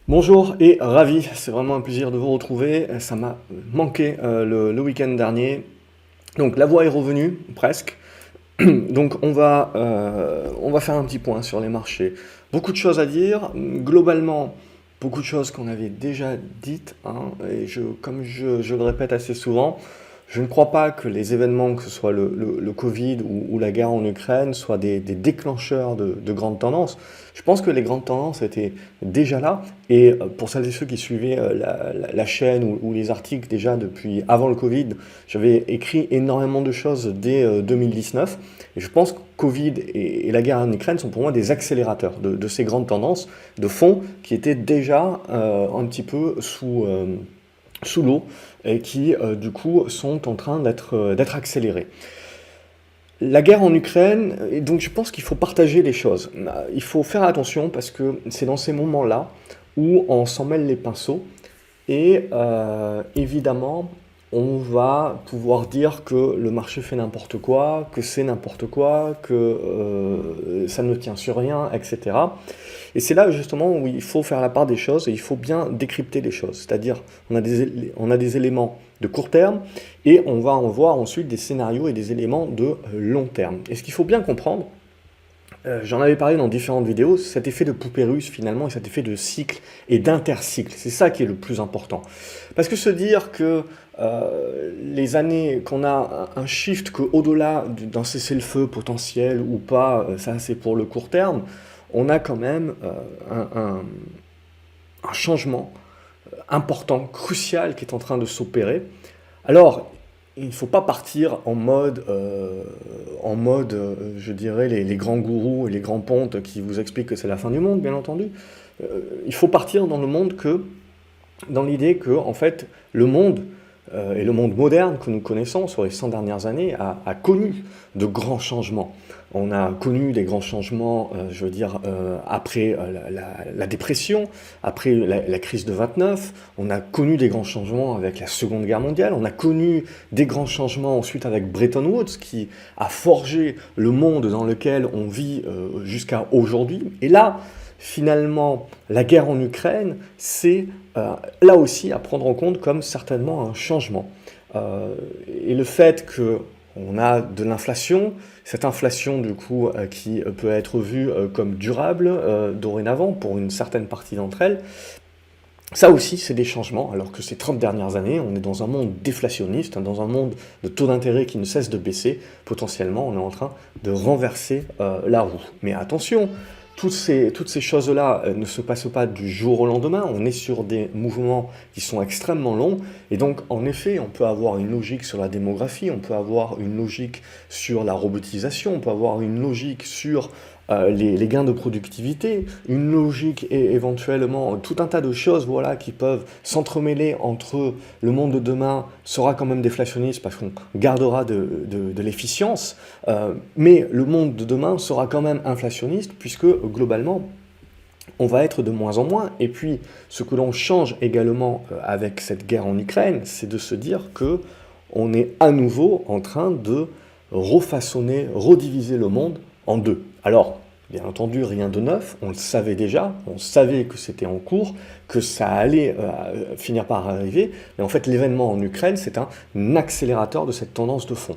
Bonjour et ravi, c'est vraiment un plaisir de vous retrouver. Ça m'a manqué le week-end dernier. Donc la voix est revenue, presque. Donc on va faire un petit point sur les marchés. Beaucoup de choses à dire. Globalement, beaucoup de choses qu'on avait déjà dites, hein, et comme je le répète assez souvent, je ne crois pas que les événements, que ce soit le Covid ou la guerre en Ukraine, soient des déclencheurs de grandes tendances. Je pense que les grandes tendances étaient déjà là. Et pour celles et ceux qui suivaient la chaîne ou les articles déjà depuis avant le Covid, j'avais écrit énormément de choses dès 2019. Et je pense que Covid et la guerre en Ukraine sont pour moi des accélérateurs de ces grandes tendances de fond qui étaient déjà un petit peu sous l'eau et qui du coup sont en train d'être accélérées. La guerre en Ukraine, et donc je pense qu'il faut partager les choses. Il faut faire attention parce que c'est dans ces moments-là où on s'en mêle les pinceaux et évidemment, on va pouvoir dire que le marché fait n'importe quoi, que c'est n'importe quoi, que ça ne tient sur rien, etc. Et c'est là justement où il faut faire la part des choses et il faut bien décrypter les choses. C'est-à-dire, on a des éléments de court terme et on va en voir ensuite des scénarios et des éléments de long terme. Et ce qu'il faut bien comprendre, j'en avais parlé dans différentes vidéos, cet effet de poupée russe finalement et cet effet de cycle et d'intercycle, c'est ça qui est le plus important. Parce que se dire que les années, qu'on a un shift, qu'au-delà d'un cessez-le-feu potentiel ou pas, ça c'est pour le court terme, on a quand même un changement important, crucial qui est en train de s'opérer. Alors, il ne faut pas partir en mode, je dirais, les grands gourous et les grands pontes qui vous expliquent que c'est la fin du monde, bien entendu. Il faut partir dans l'idée que, en fait, le monde, et le monde moderne que nous connaissons sur les 100 dernières années, a connu de grands changements. On a connu des grands changements, je veux dire, après la dépression, après la crise de 29, on a connu des grands changements avec la Seconde Guerre mondiale, on a connu des grands changements ensuite avec Bretton Woods, qui a forgé le monde dans lequel on vit jusqu'à aujourd'hui. Et là, finalement, la guerre en Ukraine, c'est là aussi à prendre en compte comme certainement un changement. Euh, et le fait qu'on a de l'inflation, cette inflation du coup qui peut être vue comme durable dorénavant pour une certaine partie d'entre elles, ça aussi c'est des changements, alors que ces 30 dernières années, on est dans un monde déflationniste, hein, dans un monde de taux d'intérêt qui ne cesse de baisser, potentiellement on est en train de renverser la roue. Mais attention, toutes ces choses-là ne se passent pas du jour au lendemain, on est sur des mouvements qui sont extrêmement longs, et donc en effet, on peut avoir une logique sur la démographie, on peut avoir une logique sur la robotisation, on peut avoir une logique sur les gains de productivité, une logique et éventuellement tout un tas de choses voilà, qui peuvent s'entremêler entre le monde de demain sera quand même déflationniste parce qu'on gardera de l'efficience, mais le monde de demain sera quand même inflationniste puisque globalement on va être de moins en moins. Et puis ce que l'on change également avec cette guerre en Ukraine, c'est de se dire que on est à nouveau en train de refaçonner, rediviser le monde en deux. Alors, bien entendu, rien de neuf, on le savait déjà, on savait que c'était en cours, que ça allait finir par arriver, mais en fait l'événement en Ukraine, c'est un accélérateur de cette tendance de fond.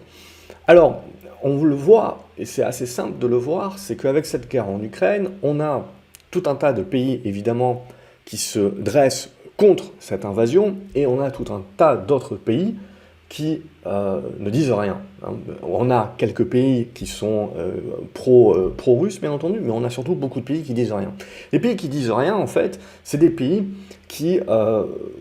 Alors, on le voit, et c'est assez simple de le voir, c'est qu'avec cette guerre en Ukraine, on a tout un tas de pays, évidemment, qui se dressent contre cette invasion, et on a tout un tas d'autres pays qui ne disent rien. Hein. On a quelques pays qui sont pro-russes, bien entendu, mais on a surtout beaucoup de pays qui disent rien. Les pays qui disent rien, en fait, c'est des pays qui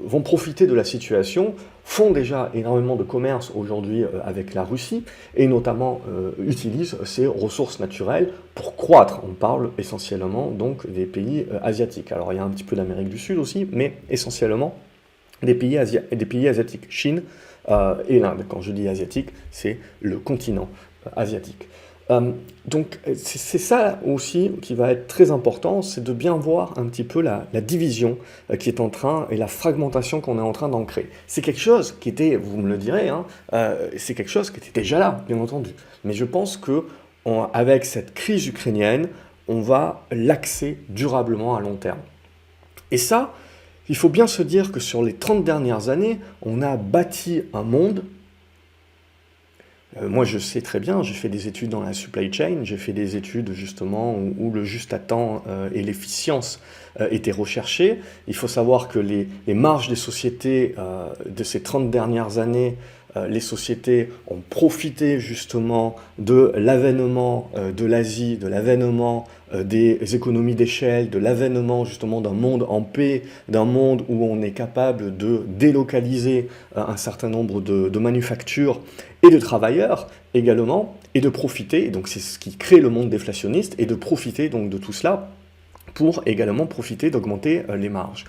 vont profiter de la situation, font déjà énormément de commerce aujourd'hui avec la Russie, et notamment utilisent ces ressources naturelles pour croître. On parle essentiellement donc des pays asiatiques. Alors il y a un petit peu d'Amérique du Sud aussi, mais essentiellement des pays asiatiques. Chine, et l'Inde. Quand je dis asiatique, c'est le continent asiatique. Donc c'est ça aussi qui va être très important, c'est de bien voir un petit peu la division qui est en train et la fragmentation qu'on est en train d'ancrer. C'est quelque chose qui était, vous me le direz, hein, c'est quelque chose qui était déjà là, bien entendu. Mais je pense que avec cette crise ukrainienne, on va l'axer durablement à long terme. Et ça, il faut bien se dire que sur les 30 dernières années, on a bâti un monde. Moi, je sais très bien, j'ai fait des études dans la supply chain, j'ai fait des études justement où le juste à temps et l'efficience étaient recherchés. Il faut savoir que les marges des sociétés de ces 30 dernières années, les sociétés ont profité justement de l'avènement de l'Asie, de l'avènement des économies d'échelle, de l'avènement justement d'un monde en paix, d'un monde où on est capable de délocaliser un certain nombre de manufactures et de travailleurs également, et de profiter, donc c'est ce qui crée le monde déflationniste, et de profiter donc de tout cela pour également profiter d'augmenter les marges.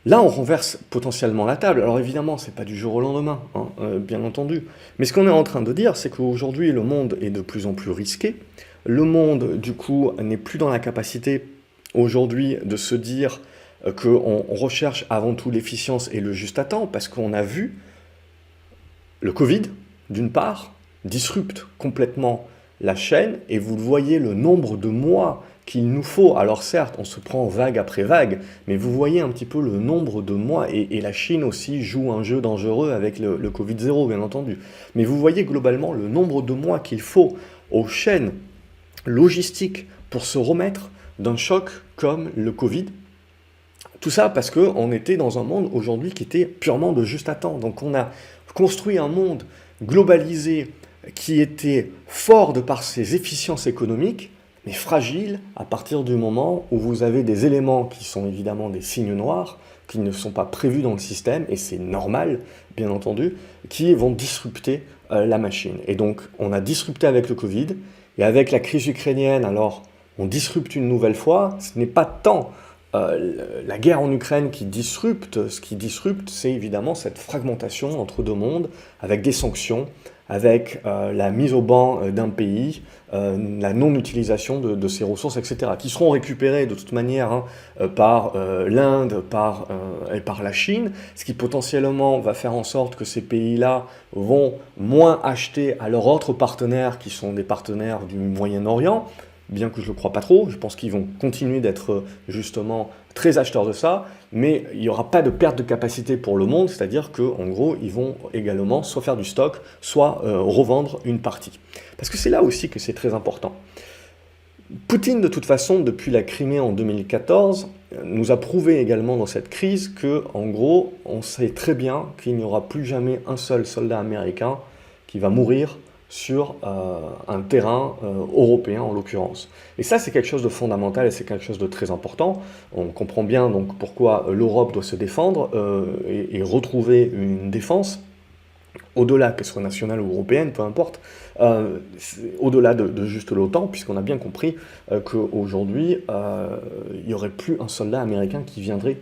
Là, on renverse potentiellement la table. Alors évidemment, c'est pas du jour au lendemain, hein, bien entendu. Mais ce qu'on est en train de dire, c'est qu'aujourd'hui, le monde est de plus en plus risqué. Le monde, du coup, n'est plus dans la capacité aujourd'hui de se dire qu'on recherche avant tout l'efficience et le juste à temps, parce qu'on a vu le Covid, d'une part, disrupte complètement la chaîne, et vous voyez le nombre de mois qu'il nous faut. Alors certes, on se prend vague après vague, mais vous voyez un petit peu le nombre de mois, et la Chine aussi joue un jeu dangereux avec le Covid-0, bien entendu. Mais vous voyez globalement le nombre de mois qu'il faut aux chaînes logistiques pour se remettre d'un choc comme le Covid. Tout ça parce qu'on était dans un monde aujourd'hui qui était purement de juste à temps. Donc on a construit un monde globalisé qui était fort de par ses efficiences économiques, mais fragile à partir du moment où vous avez des éléments qui sont évidemment des signes noirs, qui ne sont pas prévus dans le système, et c'est normal, bien entendu, qui vont disrupter la machine. Et donc, on a disrupté avec le Covid, et avec la crise ukrainienne, alors, on disrupte une nouvelle fois. Ce n'est pas tant la guerre en Ukraine qui disrupte. Ce qui disrupte, c'est évidemment cette fragmentation entre deux mondes, avec des sanctions, avec la mise au ban d'un pays, la non-utilisation de ses ressources, etc., qui seront récupérées de toute manière par l'Inde et par la Chine, ce qui potentiellement va faire en sorte que ces pays-là vont moins acheter à leurs autres partenaires, qui sont des partenaires du Moyen-Orient, bien que je ne le crois pas trop. Je pense qu'ils vont continuer d'être justement très acheteurs de ça, mais il n'y aura pas de perte de capacité pour le monde, c'est-à-dire qu'en gros, ils vont également soit faire du stock, soit revendre une partie. Parce que c'est là aussi que c'est très important. Poutine, de toute façon, depuis la Crimée en 2014, nous a prouvé également dans cette crise que, en gros, on sait très bien qu'il n'y aura plus jamais un seul soldat américain qui va mourir sur un terrain européen en l'occurrence. Et ça, c'est quelque chose de fondamental et c'est quelque chose de très important. On comprend bien donc pourquoi l'Europe doit se défendre et retrouver une défense, au-delà, qu'elle soit nationale ou européenne, peu importe, au-delà de juste l'OTAN, puisqu'on a bien compris qu'aujourd'hui, il n'y aurait plus un soldat américain qui viendrait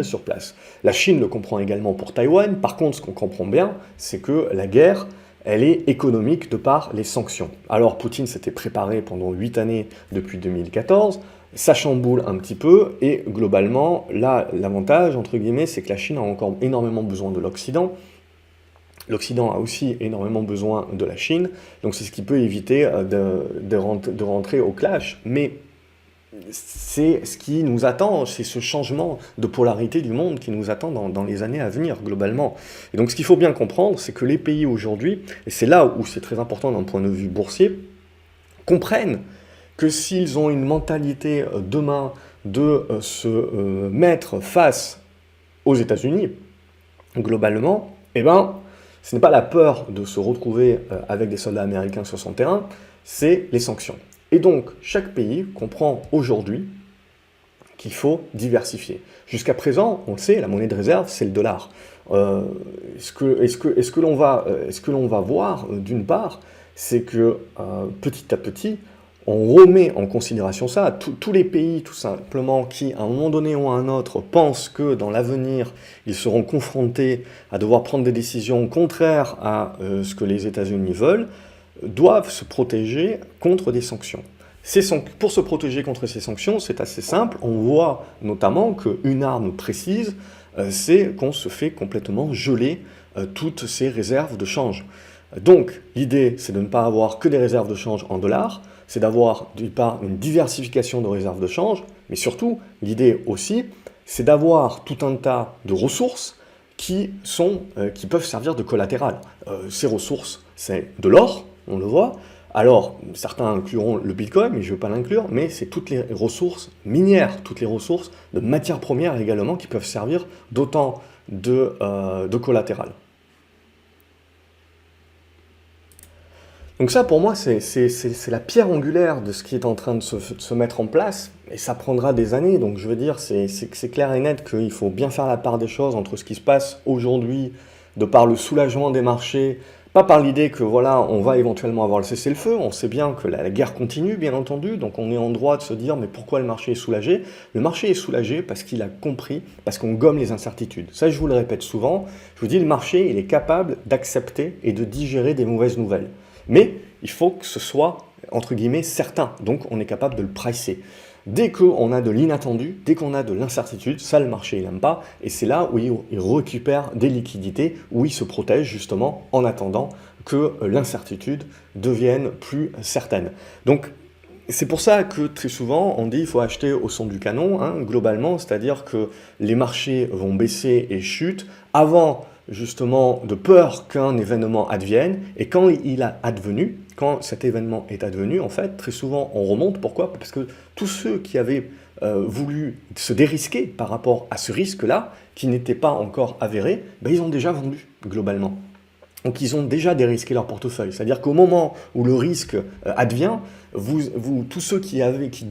sur place. La Chine le comprend également pour Taïwan. Par contre, ce qu'on comprend bien, c'est que la guerre, elle est économique de par les sanctions. Alors Poutine s'était préparé pendant 8 années depuis 2014, ça chamboule un petit peu, et globalement, là, l'avantage, entre guillemets, c'est que la Chine a encore énormément besoin de l'Occident. L'Occident a aussi énormément besoin de la Chine, donc c'est ce qui peut éviter de rentrer au clash. Mais c'est ce qui nous attend, c'est ce changement de polarité du monde qui nous attend dans les années à venir, globalement. Et donc ce qu'il faut bien comprendre, c'est que les pays aujourd'hui, et c'est là où c'est très important d'un point de vue boursier, comprennent que s'ils ont une mentalité demain de se mettre face aux États-Unis, globalement, eh ben, ce n'est pas la peur de se retrouver avec des soldats américains sur son terrain, c'est les sanctions. Et donc, chaque pays comprend aujourd'hui qu'il faut diversifier. Jusqu'à présent, on le sait, la monnaie de réserve, c'est le dollar. Ce que l'on va voir, d'une part, c'est que petit à petit, on remet en considération ça. Tous les pays, tout simplement, qui, à un moment donné ou à un autre, pensent que dans l'avenir, ils seront confrontés à devoir prendre des décisions contraires à ce que les États-Unis veulent, doivent se protéger contre des sanctions. Pour se protéger contre ces sanctions, c'est assez simple. On voit notamment qu'une arme précise, c'est qu'on se fait complètement geler toutes ces réserves de change. Donc, l'idée, c'est de ne pas avoir que des réserves de change en dollars, c'est d'avoir d'une part une diversification de réserves de change, mais surtout, l'idée aussi, c'est d'avoir tout un tas de ressources qui peuvent servir de collatéral. Ces ressources, c'est de l'or, on le voit. Alors, certains incluront le Bitcoin, mais je ne veux pas l'inclure, mais c'est toutes les ressources minières, toutes les ressources de matières premières également qui peuvent servir d'autant de collatéral. Donc ça, pour moi, c'est la pierre angulaire de ce qui est en train de se mettre en place, et ça prendra des années. Donc je veux dire, c'est clair et net qu'il faut bien faire la part des choses entre ce qui se passe aujourd'hui, de par le soulagement des marchés, pas par l'idée que voilà, on va éventuellement avoir le cessez-le-feu. On sait bien que la guerre continue, bien entendu, donc on est en droit de se dire, mais pourquoi le marché est soulagé? Le marché est soulagé parce qu'il a compris, parce qu'on gomme les incertitudes. Ça, je vous le répète souvent, je vous dis, le marché, il est capable d'accepter et de digérer des mauvaises nouvelles. Mais il faut que ce soit, entre guillemets, certain. Donc, on est capable de le pricer. Dès qu'on a de l'inattendu, dès qu'on a de l'incertitude, ça, le marché, il n'aime pas. Et c'est là où il récupère des liquidités, où il se protège, justement, en attendant que l'incertitude devienne plus certaine. Donc, c'est pour ça que très souvent, on dit qu'il faut acheter au son du canon, hein, globalement, c'est-à-dire que les marchés vont baisser et chutent avant justement de peur qu'un événement advienne, et quand il a advenu, quand cet événement est advenu, en fait, très souvent on remonte. Pourquoi? Parce que tous ceux qui avaient voulu se dérisquer par rapport à ce risque-là, qui n'était pas encore avéré, ben, ils ont déjà vendu, globalement. Donc ils ont déjà dérisqué leur portefeuille. C'est-à-dire qu'au moment où le risque advient, tous ceux qui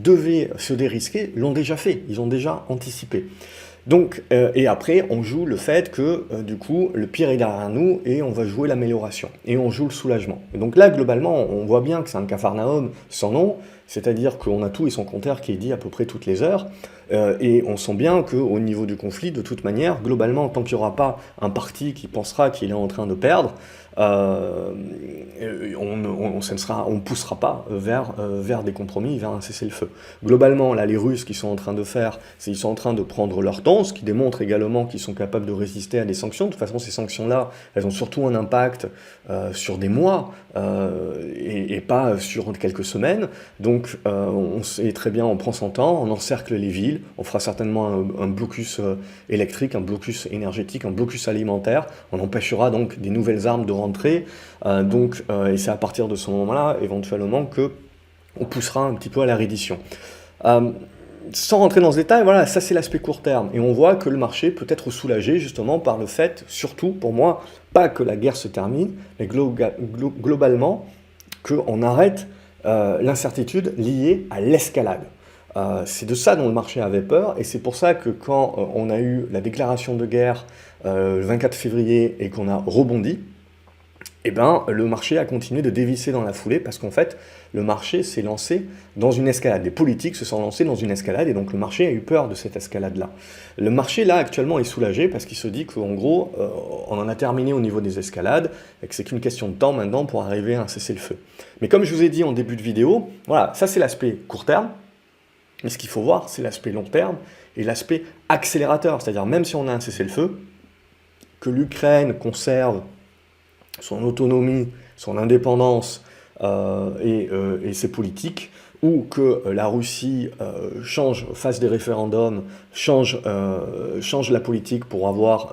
devaient se dérisquer l'ont déjà fait, ils ont déjà anticipé. Donc, et après, on joue le fait que, du coup, le pire est derrière nous et on va jouer l'amélioration. Et on joue le soulagement. Et donc là, globalement, on voit bien que c'est un capharnaüm sans nom, c'est-à-dire qu'on a tout et son contraire qui est dit à peu près toutes les heures. Et on sent bien qu'au niveau du conflit, de toute manière, globalement, tant qu'il n'y aura pas un parti qui pensera qu'il est en train de perdre, on ne poussera pas vers des compromis, vers un cessez-le-feu. Globalement, là, les Russes, qui sont en train de faire, c'est ils sont en train de prendre leur temps, ce qui démontre également qu'ils sont capables de résister à des sanctions. De toute façon, ces sanctions-là, elles ont surtout un impact sur des mois et pas sur quelques semaines. Donc, on sait très bien, on prend son temps, on encercle les villes, on fera certainement un blocus électrique, un blocus énergétique, un blocus alimentaire. On empêchera donc des nouvelles armes de rentrer. Et c'est à partir de ce moment-là, éventuellement, que on poussera un petit peu à la reddition. Sans rentrer dans ce détail, voilà, ça c'est l'aspect court terme. Et on voit que le marché peut être soulagé justement par le fait, surtout pour moi, pas que la guerre se termine, mais globalement, qu'on arrête l'incertitude liée à l'escalade. C'est de ça dont le marché avait peur, et c'est pour ça que quand on a eu la déclaration de guerre le 24 février et qu'on a rebondi, eh ben, le marché a continué de dévisser dans la foulée parce qu'en fait, le marché s'est lancé dans une escalade. Les politiques se sont lancés dans une escalade et donc le marché a eu peur de cette escalade-là. Le marché, là, actuellement, est soulagé parce qu'il se dit qu'en gros, on en a terminé au niveau des escalades et que c'est qu'une question de temps maintenant pour arriver à un cessez-le-feu. Mais comme je vous ai dit en début de vidéo, voilà, ça c'est l'aspect court terme. Mais ce qu'il faut voir, c'est l'aspect long terme et l'aspect accélérateur. C'est-à-dire, même si on a un cessez-le-feu, que l'Ukraine conserve son autonomie, son indépendance et ses politiques, ou que la Russie fasse des référendums, change la politique pour avoir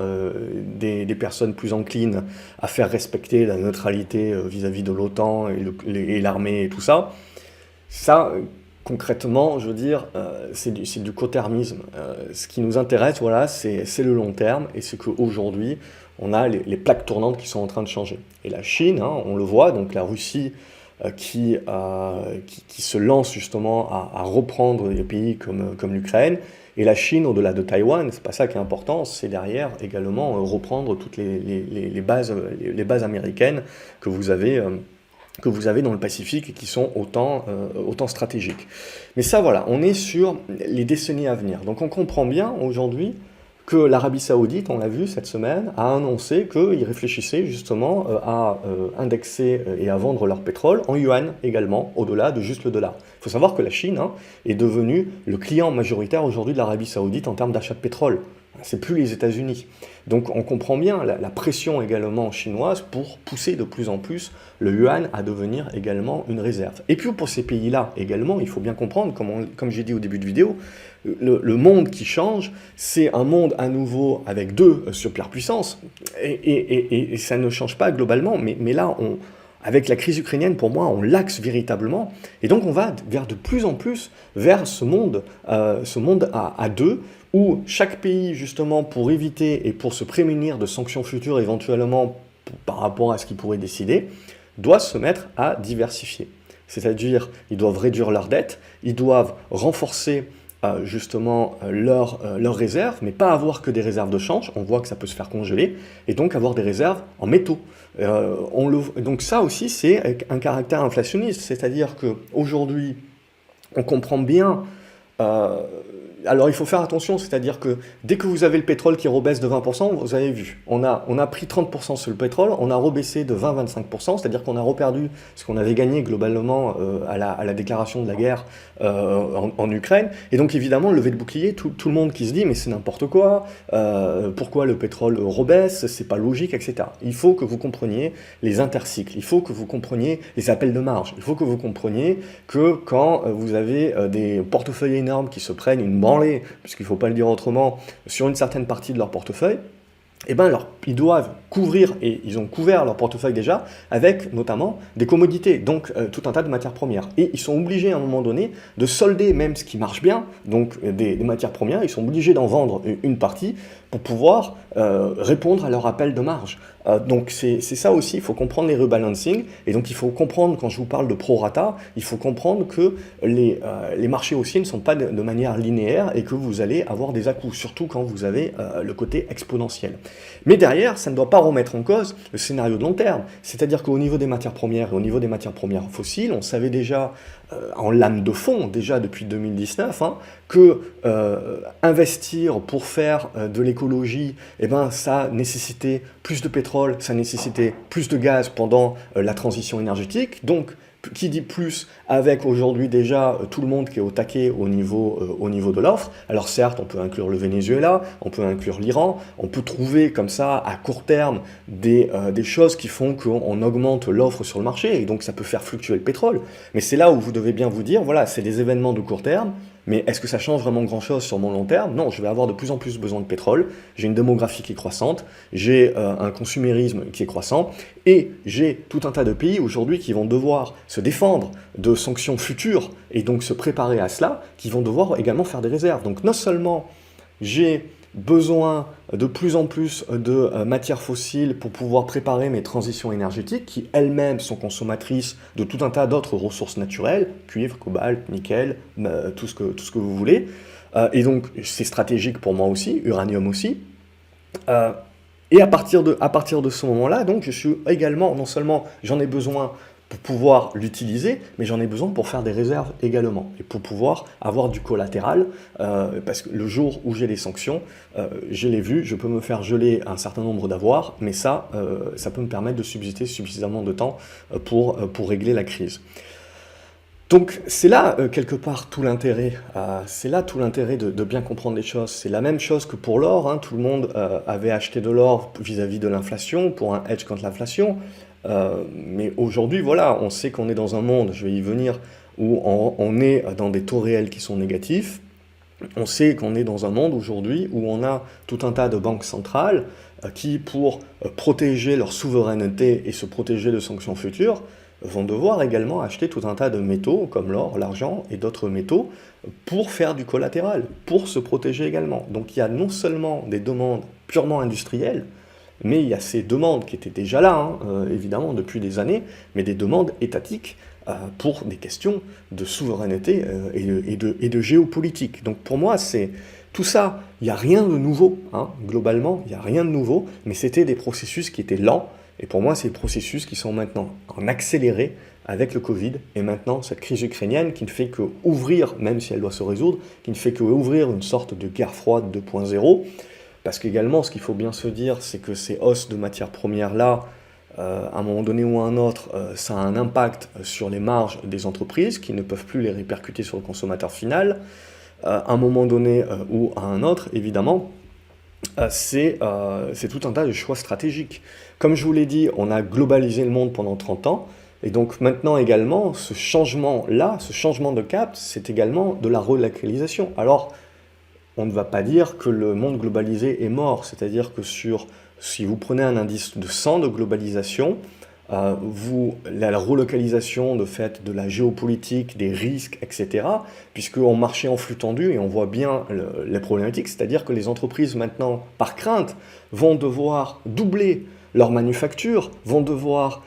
des personnes plus enclines à faire respecter la neutralité vis-à-vis de l'OTAN et l'armée et tout ça. Ça, concrètement, je veux dire, c'est du court-termisme. Ce qui nous intéresse, voilà, c'est le long terme, et c'est qu'aujourd'hui, on a les plaques tournantes qui sont en train de changer. Et la Chine, hein, on le voit, donc la Russie qui se lance justement à reprendre des pays comme l'Ukraine, et la Chine au-delà de Taïwan, c'est pas ça qui est important, c'est derrière également reprendre toutes les bases américaines que vous avez dans le Pacifique et qui sont autant stratégiques. Mais ça, voilà, on est sur les décennies à venir. Donc on comprend bien aujourd'hui que l'Arabie Saoudite, on l'a vu cette semaine, a annoncé qu'ils réfléchissaient justement à indexer et à vendre leur pétrole en yuan également, au-delà de juste le dollar. Il faut savoir que la Chine est devenue le client majoritaire aujourd'hui de l'Arabie Saoudite en termes d'achat de pétrole. C'est plus les États-Unis. Donc on comprend bien la pression également chinoise pour pousser de plus en plus le yuan à devenir également une réserve. Et puis pour ces pays-là également, il faut bien comprendre, comme j'ai dit au début de vidéo, le monde qui change, c'est un monde à nouveau avec deux superpuissances, et ça ne change pas globalement, mais là, avec la crise ukrainienne, pour moi, on l'axe véritablement, et donc on va vers de plus en plus vers ce monde à deux, où chaque pays, justement, pour éviter et pour se prémunir de sanctions futures éventuellement par rapport à ce qu'il pourrait décider, doit se mettre à diversifier. C'est-à-dire, ils doivent réduire leurs dettes, ils doivent renforcer justement leurs réserves, mais pas avoir que des réserves de change, on voit que ça peut se faire congeler, et donc avoir des réserves en métaux. Donc ça aussi, c'est un caractère inflationniste, c'est-à-dire qu'aujourd'hui, on comprend bien... alors il faut faire attention, c'est-à-dire que dès que vous avez le pétrole qui rebaisse de 20%, vous avez vu, on a pris 30% sur le pétrole, on a rebaissé de 20-25%, c'est-à-dire qu'on a reperdu ce qu'on avait gagné globalement à la déclaration de la guerre en Ukraine, et donc évidemment, lever de bouclier, tout le monde qui se dit mais c'est n'importe quoi, pourquoi le pétrole rebaisse, c'est pas logique, etc. Il faut que vous compreniez les intercycles, il faut que vous compreniez les appels de marge, il faut que vous compreniez que quand vous avez des portefeuilles énormes qui se prennent une banque, puisqu'il ne faut pas le dire autrement, sur une certaine partie de leur portefeuille, eh ben ils doivent couvrir, et ils ont couvert leur portefeuille déjà, avec notamment des commodités, donc tout un tas de matières premières. Et ils sont obligés à un moment donné de solder même ce qui marche bien, donc des matières premières, ils sont obligés d'en vendre une partie pour pouvoir répondre à leur appel de marge. Donc c'est ça aussi, il faut comprendre les rebalancing, et donc il faut comprendre, quand je vous parle de prorata, il faut comprendre que les marchés haussiers ne sont pas de manière linéaire et que vous allez avoir des à-coups, surtout quand vous avez le côté exponentiel. Mais derrière, ça ne doit pas remettre en cause le scénario de long terme, c'est-à-dire qu'au niveau des matières premières et au niveau des matières premières fossiles, on savait déjà en lame de fond, déjà depuis 2019, que investir pour faire de l'écologie, eh ben, ça nécessitait plus de pétrole, ça nécessitait plus de gaz pendant la transition énergétique. Donc, qui dit plus avec aujourd'hui déjà tout le monde qui est au taquet au niveau de l'offre. Alors certes, on peut inclure le Venezuela, on peut inclure l'Iran, on peut trouver comme ça à court terme des choses qui font qu'on augmente l'offre sur le marché, et donc ça peut faire fluctuer le pétrole. Mais c'est là où vous devez bien vous dire, voilà, c'est des événements de court terme, mais est-ce que ça change vraiment grand-chose sur mon long terme? Non, je vais avoir de plus en plus besoin de pétrole, j'ai une démographie qui est croissante, j'ai un consumérisme qui est croissant, et j'ai tout un tas de pays aujourd'hui qui vont devoir se défendre de sanctions futures, et donc se préparer à cela, qui vont devoir également faire des réserves. Donc non seulement j'ai besoin de plus en plus de matières fossiles pour pouvoir préparer mes transitions énergétiques qui elles-mêmes sont consommatrices de tout un tas d'autres ressources naturelles, cuivre, cobalt, nickel, tout ce que vous voulez. Et donc c'est stratégique pour moi aussi, uranium aussi. Et à partir de ce moment-là, donc je suis également, non seulement j'en ai besoin pour pouvoir l'utiliser, mais j'en ai besoin pour faire des réserves également, et pour pouvoir avoir du collatéral, parce que le jour où j'ai les sanctions, je l'ai vu, je peux me faire geler un certain nombre d'avoirs, mais ça peut me permettre de subsister suffisamment de temps pour régler la crise. Donc c'est là, quelque part, tout l'intérêt. C'est là tout l'intérêt de bien comprendre les choses. C'est la même chose que pour l'or. Tout le monde avait acheté de l'or vis-à-vis de l'inflation, pour un hedge contre l'inflation. Mais aujourd'hui, voilà, on sait qu'on est dans un monde, je vais y venir, où on est dans des taux réels qui sont négatifs. On sait qu'on est dans un monde aujourd'hui où on a tout un tas de banques centrales qui, pour protéger leur souveraineté et se protéger de sanctions futures, vont devoir également acheter tout un tas de métaux, comme l'or, l'argent et d'autres métaux, pour faire du collatéral, pour se protéger également. Donc il y a non seulement des demandes purement industrielles, mais il y a ces demandes qui étaient déjà là, évidemment, depuis des années, mais des demandes étatiques pour des questions de souveraineté et de géopolitique. Donc pour moi, c'est tout ça, il n'y a rien de nouveau, globalement, il n'y a rien de nouveau, mais c'était des processus qui étaient lents, et pour moi, c'est des processus qui sont maintenant en accéléré avec le Covid, et maintenant cette crise ukrainienne qui ne fait que ouvrir, même si elle doit se résoudre, qui ne fait que ouvrir une sorte de guerre froide 2.0, parce qu'également, ce qu'il faut bien se dire, c'est que ces hausses de matières premières-là, à un moment donné ou à un autre, ça a un impact sur les marges des entreprises qui ne peuvent plus les répercuter sur le consommateur final. À un moment donné ou à un autre, évidemment, c'est tout un tas de choix stratégiques. Comme je vous l'ai dit, on a globalisé le monde pendant 30 ans, et donc maintenant également, ce changement-là, ce changement de cap, c'est également de la relocalisation. Alors, on ne va pas dire que le monde globalisé est mort, c'est-à-dire que si vous prenez un indice de 100 de globalisation, la relocalisation de fait de la géopolitique, des risques, etc., puisqu'on marchait en flux tendu et on voit bien les problématiques, c'est-à-dire que les entreprises maintenant, par crainte, vont devoir doubler leur manufacture, vont devoir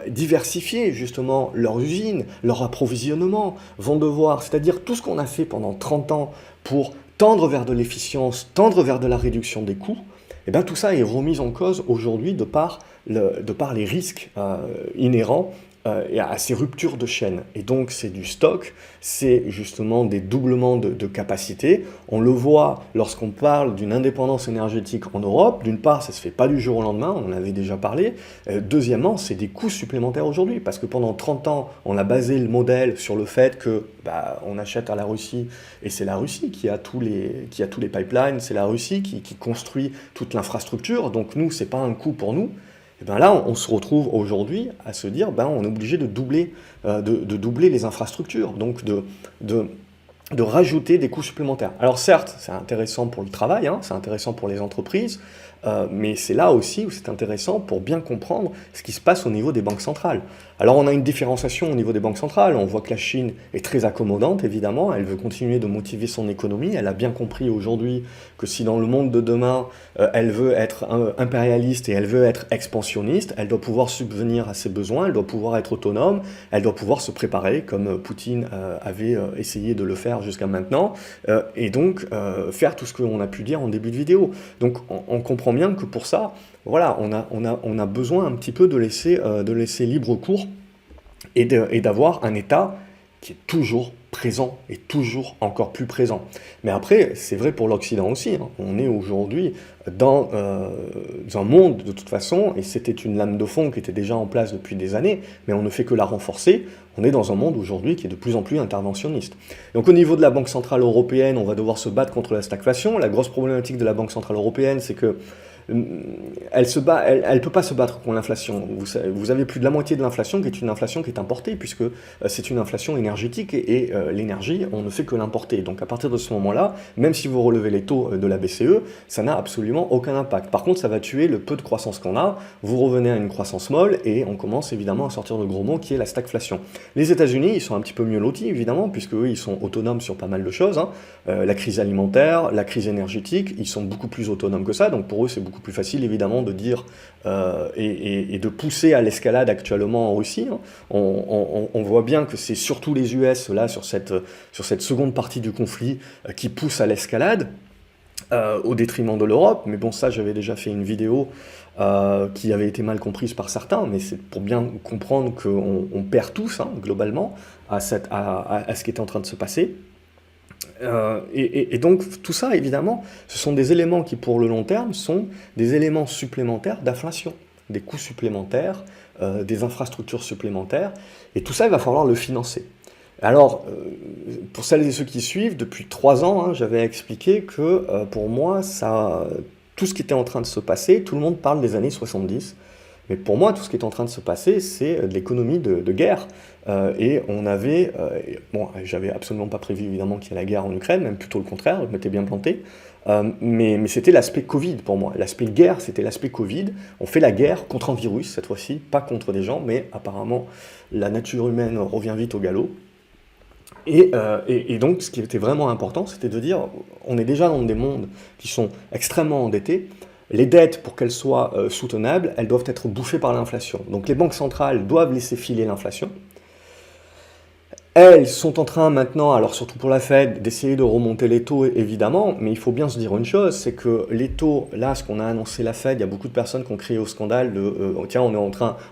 diversifier justement leurs usines, leur approvisionnement, vont devoir, c'est-à-dire tout ce qu'on a fait pendant 30 ans pour tendre vers de l'efficience, tendre vers de la réduction des coûts, et bien tout ça est remis en cause aujourd'hui de par les risques inhérents à ces ruptures de chaîne. Et donc c'est du stock, c'est justement des doublements de capacité. On le voit lorsqu'on parle d'une indépendance énergétique en Europe. D'une part, ça ne se fait pas du jour au lendemain, on en avait déjà parlé. Deuxièmement, c'est des coûts supplémentaires aujourd'hui, parce que pendant 30 ans, on a basé le modèle sur le fait que on achète à la Russie, et c'est la Russie qui a tous les pipelines, c'est la Russie qui construit toute l'infrastructure, donc nous, ce n'est pas un coût pour nous. Et bien là, on se retrouve aujourd'hui à se dire, on est obligé de doubler les infrastructures, donc de rajouter des coûts supplémentaires. Alors certes, c'est intéressant pour le travail, c'est intéressant pour les entreprises, mais c'est là aussi où c'est intéressant pour bien comprendre ce qui se passe au niveau des banques centrales. Alors on a une différenciation au niveau des banques centrales, on voit que la Chine est très accommodante évidemment, elle veut continuer de motiver son économie, elle a bien compris aujourd'hui que si dans le monde de demain, elle veut être impérialiste et elle veut être expansionniste, elle doit pouvoir subvenir à ses besoins, elle doit pouvoir être autonome, elle doit pouvoir se préparer comme Poutine avait essayé de le faire jusqu'à maintenant, et donc faire tout ce qu'on a pu dire en début de vidéo. Donc on comprend bien que pour ça, voilà, on a besoin un petit peu de laisser libre cours et d'avoir un État qui est toujours présent et toujours encore plus présent. Mais après, c'est vrai pour l'Occident aussi. On est aujourd'hui dans un monde, de toute façon, et c'était une lame de fond qui était déjà en place depuis des années, mais on ne fait que la renforcer. On est dans un monde aujourd'hui qui est de plus en plus interventionniste. Donc au niveau de la Banque Centrale Européenne, on va devoir se battre contre la stagflation. La grosse problématique de la Banque Centrale Européenne, c'est que elle peut pas se battre contre l'inflation. Vous avez plus de la moitié de l'inflation qui est une inflation qui est importée, puisque c'est une inflation énergétique, et l'énergie, on ne fait que l'importer. Donc à partir de ce moment-là, même si vous relevez les taux de la BCE, ça n'a absolument aucun impact. Par contre, ça va tuer le peu de croissance qu'on a, vous revenez à une croissance molle, et on commence évidemment à sortir de gros mots qui est la stagflation. Les États-Unis, ils sont un petit peu mieux lotis, évidemment, puisque eux, ils sont autonomes sur pas mal de choses. La crise alimentaire, la crise énergétique, ils sont beaucoup plus autonomes que ça, donc pour eux, c'est beaucoup plus facile évidemment de dire et de pousser à l'escalade actuellement en Russie. On voit bien que c'est surtout les US là sur cette seconde partie du conflit qui poussent à l'escalade au détriment de l'Europe. Mais bon, ça j'avais déjà fait une vidéo qui avait été mal comprise par certains, mais c'est pour bien comprendre qu'on perd tous globalement à ce qui est en train de se passer. Et donc tout ça, évidemment, ce sont des éléments qui, pour le long terme, sont des éléments supplémentaires d'inflation, des coûts supplémentaires, des infrastructures supplémentaires, et tout ça, il va falloir le financer. Alors, pour celles et ceux qui suivent, depuis 3 ans, j'avais expliqué que, pour moi, tout ce qui était en train de se passer, tout le monde parle des années 70, mais pour moi, tout ce qui est en train de se passer, c'est de l'économie de guerre. Et on avait... j'avais absolument pas prévu, évidemment, qu'il y ait la guerre en Ukraine, même plutôt le contraire, je m'étais bien planté. Mais c'était l'aspect Covid, pour moi. L'aspect guerre, c'était l'aspect Covid. On fait la guerre contre un virus, cette fois-ci, pas contre des gens, mais apparemment, la nature humaine revient vite au galop. Et donc, ce qui était vraiment important, c'était de dire, on est déjà dans des mondes qui sont extrêmement endettés. Les dettes, pour qu'elles soient soutenables, elles doivent être bouffées par l'inflation. Donc les banques centrales doivent laisser filer l'inflation. elles sont en train maintenant, alors surtout pour la Fed, d'essayer de remonter les taux évidemment, mais il faut bien se dire une chose, c'est que les taux, là, ce qu'on a annoncé la Fed, il y a beaucoup de personnes qui ont crié au scandale de tiens,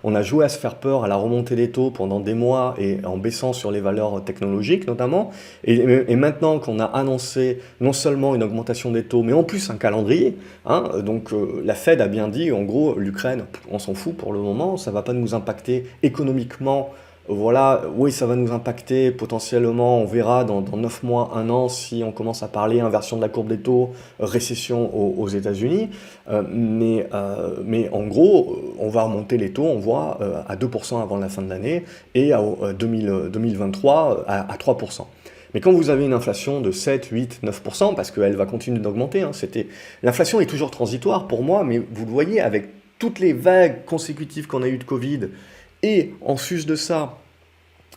on a joué à se faire peur à la remontée des taux pendant des mois et en baissant sur les valeurs technologiques notamment, et maintenant qu'on a annoncé non seulement une augmentation des taux, mais en plus un calendrier, hein, donc la Fed a bien dit, en gros, l'Ukraine, on s'en fout pour le moment, ça va pas nous impacter économiquement. Voilà, oui, ça va nous impacter potentiellement, on verra dans 9 mois, 1 an, si on commence à parler inversion de la courbe des taux, récession aux États-Unis. Mais en gros, on va remonter les taux, on voit, à 2% avant la fin de l'année et à 2023 à 3%. Mais quand vous avez une inflation de 7, 8, 9%, parce qu'elle va continuer d'augmenter, hein, l'inflation est toujours transitoire pour moi, mais vous le voyez avec toutes les vagues consécutives qu'on a eues de Covid, et en sus de ça,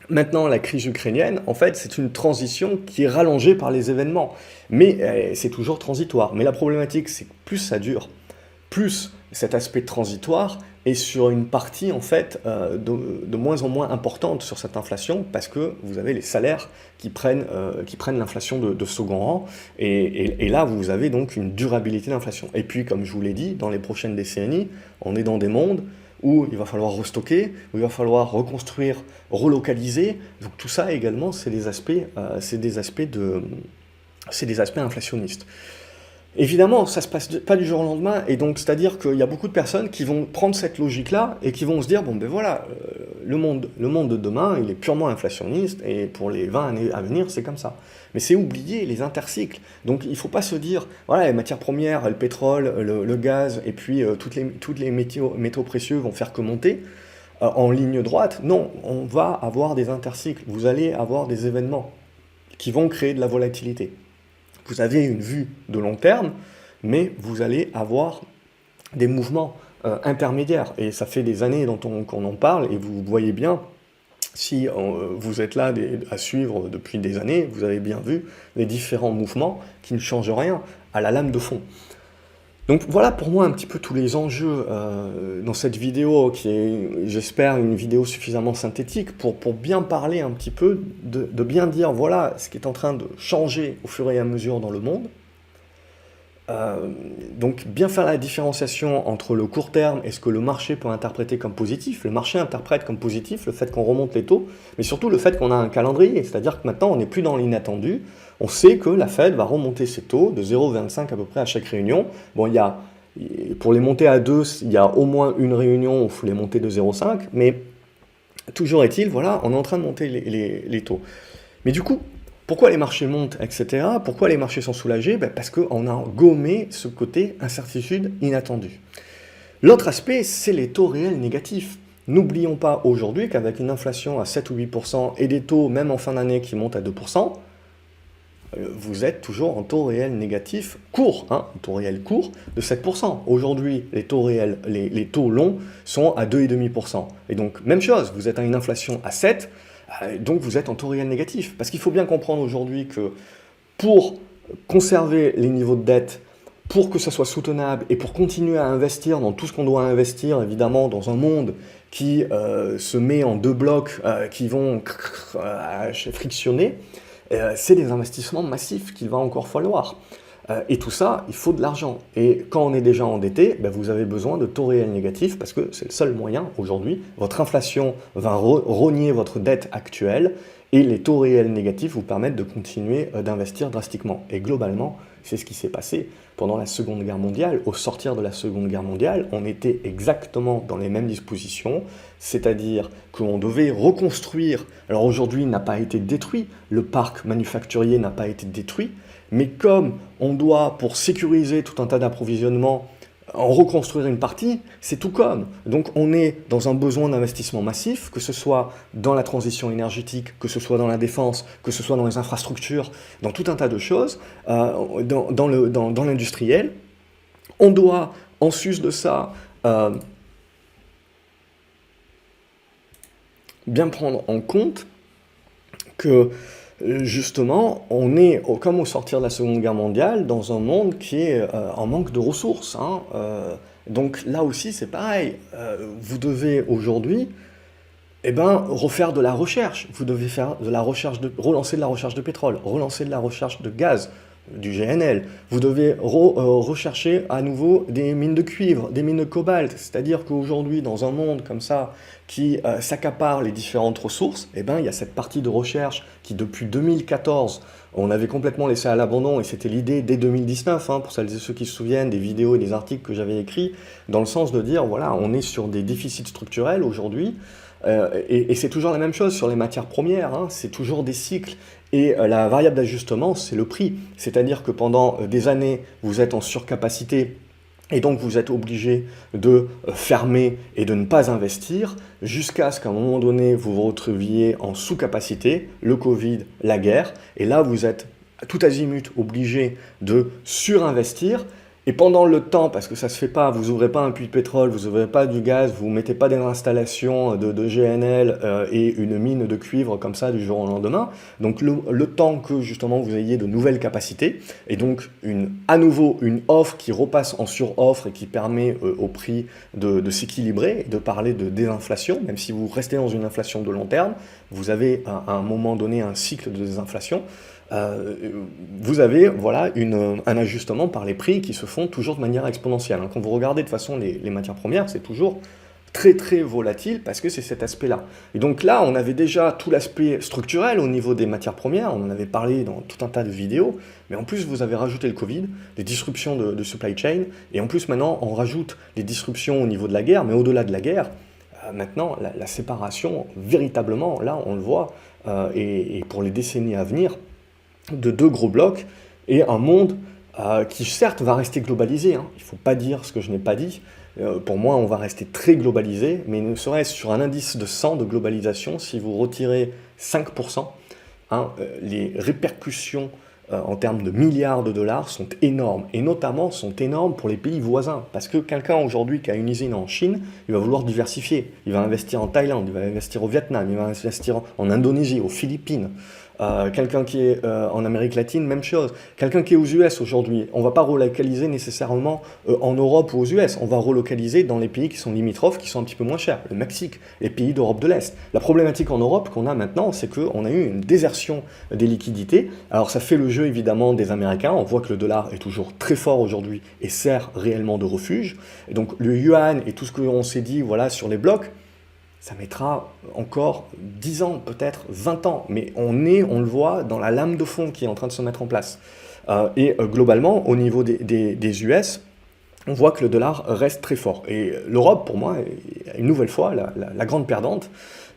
maintenant la crise ukrainienne, en fait, c'est une transition qui est rallongée par les événements. Mais c'est toujours transitoire. Mais la problématique, c'est que plus ça dure, plus cet aspect transitoire est sur une partie, en fait, de moins en moins importante sur cette inflation, parce que vous avez les salaires qui prennent l'inflation de second rang, et là, vous avez donc une durabilité d'inflation. Et puis, comme je vous l'ai dit, dans les prochaines décennies, on est dans des mondes où il va falloir restocker, où il va falloir reconstruire, relocaliser. Donc tout ça également, c'est des aspects inflationnistes. Évidemment, ça se passe pas du jour au lendemain, et donc c'est-à-dire qu'il y a beaucoup de personnes qui vont prendre cette logique-là et qui vont se dire, bon ben voilà, le monde de demain, il est purement inflationniste, et pour les 20 années à venir, c'est comme ça. Mais c'est oublier les intercycles. Donc il ne faut pas se dire, voilà, les matières premières, le pétrole, le gaz, et puis toutes les métaux précieux vont faire que monter en ligne droite. Non, on va avoir des intercycles. Vous allez avoir des événements qui vont créer de la volatilité. Vous avez une vue de long terme, mais vous allez avoir des mouvements intermédiaires. Et ça fait des années qu'on en parle, et vous voyez bien, si vous êtes là à suivre depuis des années, vous avez bien vu les différents mouvements qui ne changent rien à la lame de fond. Donc voilà pour moi un petit peu tous les enjeux dans cette vidéo qui est, j'espère, une vidéo suffisamment synthétique pour bien parler un petit peu, de bien dire voilà ce qui est en train de changer au fur et à mesure dans le monde. Donc bien faire la différenciation entre le court terme et ce que le marché peut interpréter comme positif. Le marché interprète comme positif le fait qu'on remonte les taux, mais surtout le fait qu'on a un calendrier, c'est-à-dire que maintenant on n'est plus dans l'inattendu. On sait que la Fed va remonter ses taux de 0,25 à peu près à chaque réunion. Bon, pour les monter à 2, il y a au moins une réunion où il faut les monter de 0,5, mais toujours est-il, voilà, on est en train de monter les taux. Mais du coup, pourquoi les marchés montent, etc. Pourquoi les marchés sont soulagés? Parce qu'on a gommé ce côté incertitude inattendue. L'autre aspect, c'est les taux réels négatifs. N'oublions pas aujourd'hui qu'avec une inflation à 7 ou 8% et des taux, même en fin d'année, qui montent à 2%, vous êtes toujours en taux réel négatif court, un taux réel court de 7%. Aujourd'hui, les taux réels, les taux longs sont à 2,5%. Et donc, même chose, vous êtes à une inflation à 7%, donc vous êtes en taux réel négatif. Parce qu'il faut bien comprendre aujourd'hui que pour conserver les niveaux de dette, pour que ça soit soutenable et pour continuer à investir dans tout ce qu'on doit investir, évidemment, dans un monde qui se met en deux blocs qui vont frictionner, c'est des investissements massifs qu'il va encore falloir. Et tout ça, il faut de l'argent. Et quand on est déjà endetté, vous avez besoin de taux réels négatifs parce que c'est le seul moyen aujourd'hui. Votre inflation va rogner votre dette actuelle et les taux réels négatifs vous permettent de continuer d'investir drastiquement. Et globalement, c'est ce qui s'est passé pendant la Seconde Guerre mondiale. Au sortir de la Seconde Guerre mondiale, on était exactement dans les mêmes dispositions, c'est-à-dire qu'on devait reconstruire. Alors aujourd'hui, il n'a pas été détruit, le parc manufacturier n'a pas été détruit, mais comme on doit, pour sécuriser tout un tas d'approvisionnements, en reconstruire une partie, c'est tout comme. Donc on est dans un besoin d'investissement massif, que ce soit dans la transition énergétique, que ce soit dans la défense, que ce soit dans les infrastructures, dans tout un tas de choses, dans l'industriel. On doit, en sus de ça, bien prendre en compte que justement, on est, comme au sortir de la Seconde Guerre mondiale, dans un monde qui est en manque de ressources. Donc là aussi, c'est pareil. Vous devez aujourd'hui eh ben, refaire de la recherche. Vous devez faire de la recherche relancer de la recherche de pétrole, relancer de la recherche de gaz, du GNL. Vous devez rechercher à nouveau des mines de cuivre, des mines de cobalt. C'est-à-dire qu'aujourd'hui, dans un monde comme ça, qui s'accapare les différentes ressources, eh ben, il y a cette partie de recherche qui, depuis 2014, on avait complètement laissé à l'abandon, et c'était l'idée dès 2019, hein, pour celles et ceux qui se souviennent des vidéos et des articles que j'avais écrits, dans le sens de dire, voilà, on est sur des déficits structurels aujourd'hui, et c'est toujours la même chose sur les matières premières, hein, c'est toujours des cycles. Et la variable d'ajustement, c'est le prix. C'est-à-dire que pendant des années, vous êtes en surcapacité et donc vous êtes obligé de fermer et de ne pas investir jusqu'à ce qu'à un moment donné, vous vous retrouviez en sous-capacité, le Covid, la guerre, et là vous êtes tout azimut obligé de surinvestir. Et pendant le temps, parce que ça ne se fait pas, vous ouvrez pas un puits de pétrole, vous ouvrez pas du gaz, vous mettez pas des installations de GNL et une mine de cuivre comme ça du jour au lendemain. Donc le temps que justement vous ayez de nouvelles capacités, et donc à nouveau une offre qui repasse en sur-offre et qui permet au prix de s'équilibrer, et de parler de désinflation, même si vous restez dans une inflation de long terme, vous avez à un moment donné un cycle de désinflation. Vous avez voilà, un ajustement par les prix qui se font toujours de manière exponentielle. Quand vous regardez de façon les matières premières, c'est toujours très très volatile parce que c'est cet aspect-là. Et donc là, on avait déjà tout l'aspect structurel au niveau des matières premières, on en avait parlé dans tout un tas de vidéos, mais en plus vous avez rajouté le Covid, les disruptions de supply chain, et en plus maintenant on rajoute les disruptions au niveau de la guerre, mais au-delà de la guerre, maintenant la séparation, véritablement, là on le voit, et pour les décennies à venir, de deux gros blocs et un monde qui certes va rester globalisé, hein. Il ne faut pas dire ce que je n'ai pas dit, pour moi on va rester très globalisé, mais ne serait-ce sur un indice de 100 de globalisation, si vous retirez 5%, hein, les répercussions en termes de milliards de dollars sont énormes, et notamment sont énormes pour les pays voisins, parce que quelqu'un aujourd'hui qui a une usine en Chine, il va vouloir diversifier, il va investir en Thaïlande, il va investir au Vietnam, il va investir en Indonésie, aux Philippines. Quelqu'un qui est en Amérique latine, même chose. Quelqu'un qui est aux US aujourd'hui, on ne va pas relocaliser nécessairement en Europe ou aux US, on va relocaliser dans les pays qui sont limitrophes, qui sont un petit peu moins chers, le Mexique, les pays d'Europe de l'Est. La problématique en Europe qu'on a maintenant, c'est qu'on a eu une désertion des liquidités. Alors ça fait le jeu évidemment des Américains, on voit que le dollar est toujours très fort aujourd'hui et sert réellement de refuge. Et donc le yuan et tout ce qu'on s'est dit voilà, sur les blocs, ça mettra encore 10 ans, peut-être 20 ans, mais on le voit dans la lame de fond qui est en train de se mettre en place. Globalement, au niveau des US, on voit que le dollar reste très fort. Et l'Europe, pour moi, est une nouvelle fois la grande perdante,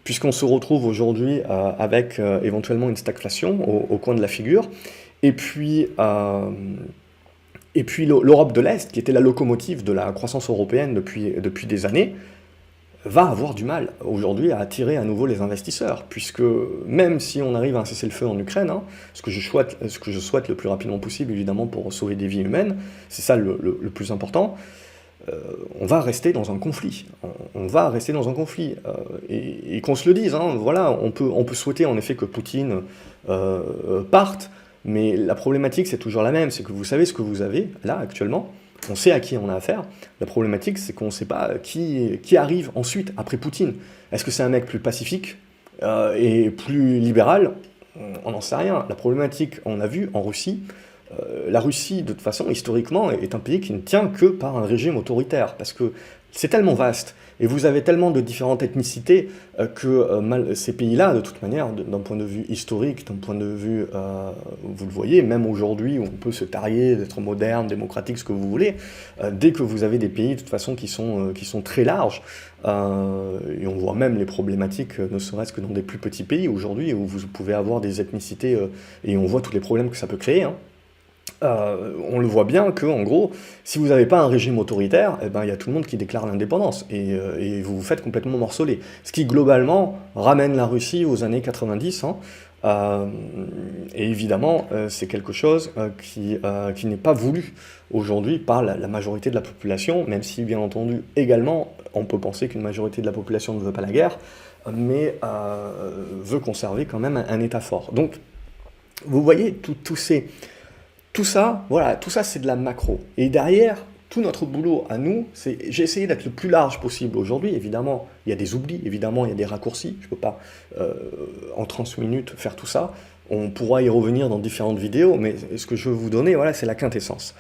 puisqu'on se retrouve aujourd'hui avec éventuellement une stagflation au coin de la figure. Et puis l'Europe de l'Est, qui était la locomotive de la croissance européenne depuis des années, va avoir du mal aujourd'hui à attirer à nouveau les investisseurs, puisque même si on arrive à un cessez-le-feu en Ukraine, hein, ce que je souhaite le plus rapidement possible, évidemment, pour sauver des vies humaines, c'est ça le plus important, on va rester dans un conflit. On va rester dans un conflit. Et qu'on se le dise, hein, voilà, on peut souhaiter en effet que Poutine parte, mais la problématique c'est toujours la même, c'est que vous savez ce que vous avez là actuellement, on sait à qui on a affaire. La problématique, c'est qu'on ne sait pas qui arrive ensuite, après Poutine. Est-ce que c'est un mec plus pacifique et plus libéral? On n'en sait rien. La problématique, on a vu en Russie, la Russie, de toute façon, historiquement, est un pays qui ne tient que par un régime autoritaire, parce que c'est tellement vaste, et vous avez tellement de différentes ethnicités que ces pays-là, de toute manière, d'un point de vue historique, d'un point de vue, vous le voyez, même aujourd'hui, où on peut se targuer d'être moderne, démocratique, ce que vous voulez, dès que vous avez des pays, de toute façon, qui sont très larges, et on voit même les problématiques, ne serait-ce que dans des plus petits pays aujourd'hui, où vous pouvez avoir des ethnicités, et on voit tous les problèmes que ça peut créer, hein. On le voit bien que, en gros, si vous n'avez pas un régime autoritaire, eh ben, y a tout le monde qui déclare l'indépendance, et vous vous faites complètement morceler. Ce qui, globalement, ramène la Russie aux années 90, hein, et évidemment, c'est quelque chose qui n'est pas voulu aujourd'hui par la majorité de la population, même si, bien entendu, également, on peut penser qu'une majorité de la population ne veut pas la guerre, mais veut conserver quand même un État fort. Donc, vous voyez, tout ça, voilà, tout ça c'est de la macro. Et derrière, Tout notre boulot à nous, j'ai essayé d'être le plus large possible aujourd'hui. Évidemment, il y a des oublis, évidemment, il y a des raccourcis. Je ne peux pas, en 30 minutes, faire tout ça. On pourra y revenir dans différentes vidéos, mais ce que je veux vous donner, voilà, c'est la quintessence.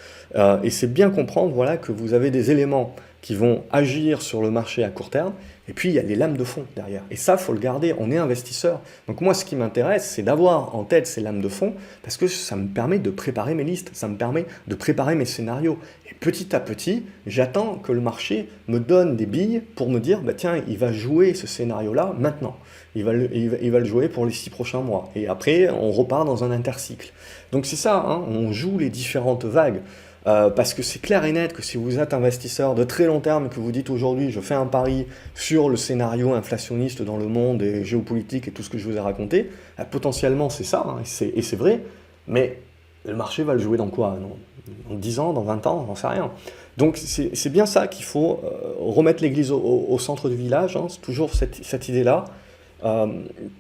Et c'est bien comprendre, voilà, que vous avez des éléments qui vont agir sur le marché à court terme, et puis il y a les lames de fond derrière. Et ça, il faut le garder, on est investisseur. Donc moi, ce qui m'intéresse, c'est d'avoir en tête ces lames de fond, parce que ça me permet de préparer mes listes, ça me permet de préparer mes scénarios. Et petit à petit, j'attends que le marché me donne des billes pour me dire, bah, tiens, il va jouer ce scénario-là maintenant. Il va le jouer pour les 6 prochains mois. Et après, on repart dans un intercycle. Donc c'est ça, hein, on joue les différentes vagues. Parce que c'est clair et net que si vous êtes investisseur de très long terme et que vous dites aujourd'hui je fais un pari sur le scénario inflationniste dans le monde et géopolitique et tout ce que je vous ai raconté, potentiellement c'est ça, hein, et c'est vrai, mais le marché va le jouer dans quoi? Dans 10 ans, dans 20 ans, j'en sais rien. Donc c'est bien ça qu'il faut remettre l'église au centre du village, hein, c'est toujours cette idée-là.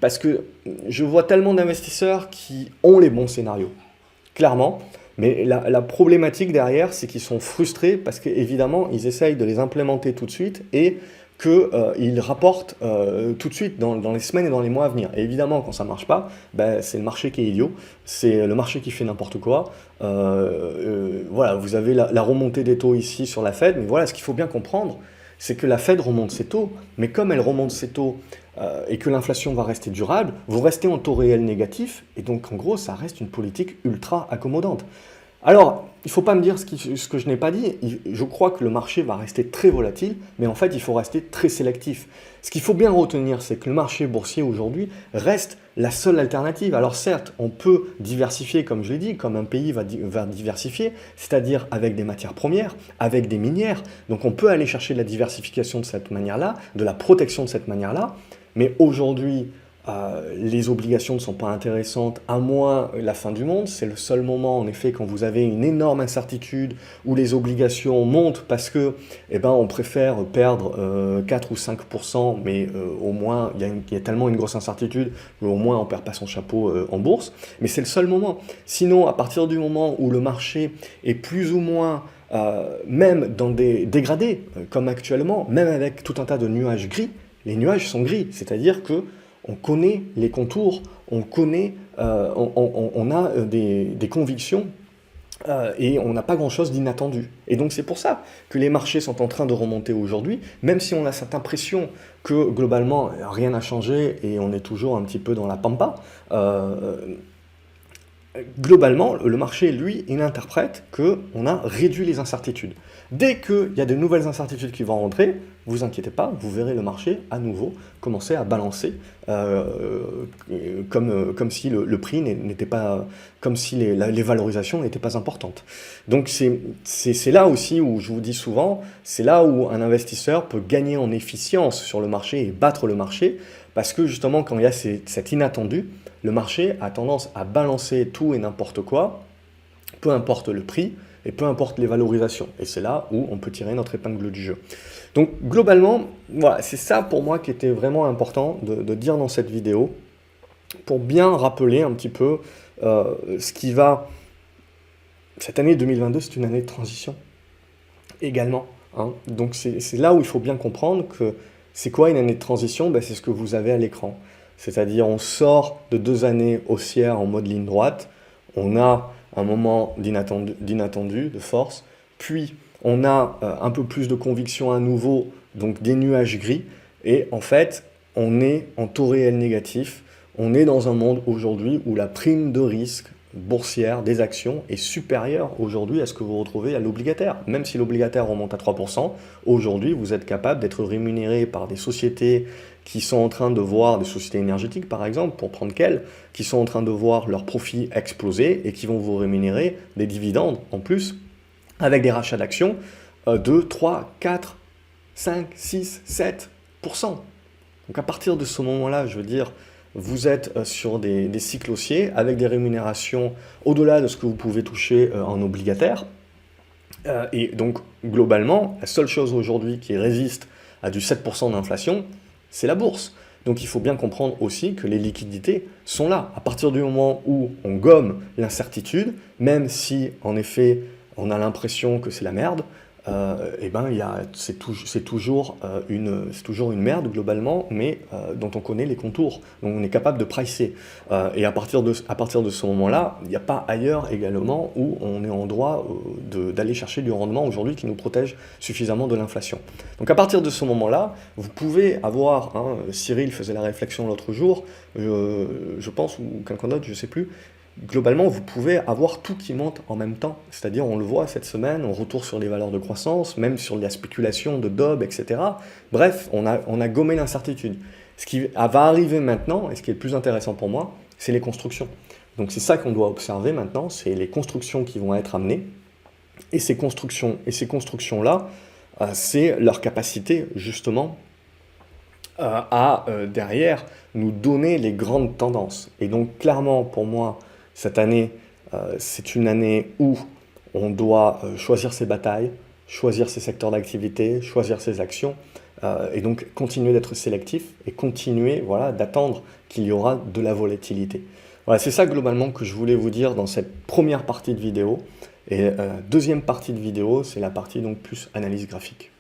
Parce que je vois tellement d'investisseurs qui ont les bons scénarios, clairement. Mais la problématique derrière, c'est qu'ils sont frustrés parce qu'évidemment, ils essayent de les implémenter tout de suite et qu'ils rapportent tout de suite dans les semaines et dans les mois à venir. Et évidemment, quand ça ne marche pas, ben, c'est le marché qui est idiot, c'est le marché qui fait n'importe quoi. Voilà, vous avez la remontée des taux ici sur la Fed, mais voilà, ce qu'il faut bien comprendre, c'est que la Fed remonte ses taux, mais comme elle remonte ses taux et que l'inflation va rester durable, vous restez en taux réel négatif, et donc en gros, ça reste une politique ultra accommodante. Alors, il ne faut pas me dire ce que je n'ai pas dit, je crois que le marché va rester très volatile, mais en fait, il faut rester très sélectif. Ce qu'il faut bien retenir, c'est que le marché boursier aujourd'hui reste la seule alternative. Alors certes, on peut diversifier, comme je l'ai dit, comme un pays va diversifier, c'est-à-dire avec des matières premières, avec des minières. Donc on peut aller chercher de la diversification de cette manière-là, de la protection de cette manière-là, mais aujourd'hui, les obligations ne sont pas intéressantes, à moins la fin du monde. C'est le seul moment, en effet, quand vous avez une énorme incertitude où les obligations montent parce que, eh ben, on préfère perdre 4 ou 5%, mais au moins, il y a tellement une grosse incertitude qu'au moins on ne perd pas son chapeau en bourse. Mais c'est le seul moment. Sinon, à partir du moment où le marché est plus ou moins même dans des dégradés, comme actuellement, même avec tout un tas de nuages gris, les nuages sont gris, c'est-à-dire que on connaît les contours, on connaît, on a des convictions et on n'a pas grand-chose d'inattendu. Et donc c'est pour ça que les marchés sont en train de remonter aujourd'hui, même si on a cette impression que globalement rien n'a changé et on est toujours un petit peu dans la pampa. Globalement, le marché, lui, il interprète qu'on a réduit les incertitudes. Dès qu'il y a de nouvelles incertitudes qui vont rentrer, vous inquiétez pas, vous verrez le marché à nouveau commencer à balancer comme si le prix n'était pas, comme si les valorisations n'étaient pas importantes. Donc c'est là aussi où je vous dis souvent, c'est là où un investisseur peut gagner en efficience sur le marché et battre le marché, parce que justement quand il y a cet inattendu, le marché a tendance à balancer tout et n'importe quoi, peu importe le prix et peu importe les valorisations. Et c'est là où on peut tirer notre épingle du jeu. Donc globalement, voilà, c'est ça pour moi qui était vraiment important de dire dans cette vidéo, pour bien rappeler un petit peu ce qui va... Cette année 2022, c'est une année de transition également. Hein. Donc c'est là où il faut bien comprendre que c'est quoi une année de transition? Ben, c'est ce que vous avez à l'écran. C'est-à-dire on sort de 2 années haussières en mode ligne droite, on a un moment d'inattendu, de force, puis on a un peu plus de conviction à nouveau, donc des nuages gris, et en fait, on est en taux réel négatif, on est dans un monde aujourd'hui où la prime de risque boursière des actions est supérieure aujourd'hui à ce que vous retrouvez à l'obligataire. Même si l'obligataire remonte à 3%, aujourd'hui, vous êtes capable d'être rémunéré par des sociétés qui sont en train de voir, des sociétés énergétiques par exemple, pour prendre quelles, qui sont en train de voir leurs profits exploser et qui vont vous rémunérer des dividendes en plus, avec des rachats d'actions de 3, 4, 5, 6, 7%. Donc à partir de ce moment-là, je veux dire, vous êtes sur des cycles haussiers avec des rémunérations au-delà de ce que vous pouvez toucher en obligataire. Et donc, globalement, la seule chose aujourd'hui qui résiste à du 7% d'inflation, c'est la bourse. Donc il faut bien comprendre aussi que les liquidités sont là. À partir du moment où on gomme l'incertitude, même si en effet on a l'impression que c'est la merde, eh ben, c'est toujours une merde globalement, mais dont on connaît les contours. Donc on est capable de pricer. Et à partir de ce moment-là, il n'y a pas ailleurs également où on est en droit d'aller chercher du rendement aujourd'hui qui nous protège suffisamment de l'inflation. Donc à partir de ce moment-là, vous pouvez avoir, hein, Cyril faisait la réflexion l'autre jour, je pense, ou quelqu'un d'autre, je ne sais plus, globalement, vous pouvez avoir tout qui monte en même temps. C'est-à-dire, on le voit cette semaine, on retourne sur les valeurs de croissance, même sur la spéculation de Dobb, etc. Bref, on a gommé l'incertitude. Ce qui va arriver maintenant, et ce qui est le plus intéressant pour moi, c'est les constructions. Donc c'est ça qu'on doit observer maintenant, c'est les constructions qui vont être amenées. Et ces constructions-là, c'est leur capacité, justement, derrière, nous donner les grandes tendances. Et donc, clairement, pour moi, cette année, c'est une année où on doit choisir ses batailles, choisir ses secteurs d'activité, choisir ses actions, et donc continuer d'être sélectif et continuer, voilà, d'attendre qu'il y aura de la volatilité. Voilà, c'est ça globalement que je voulais vous dire dans cette première partie de vidéo. Et deuxième partie de vidéo, c'est la partie donc plus analyse graphique.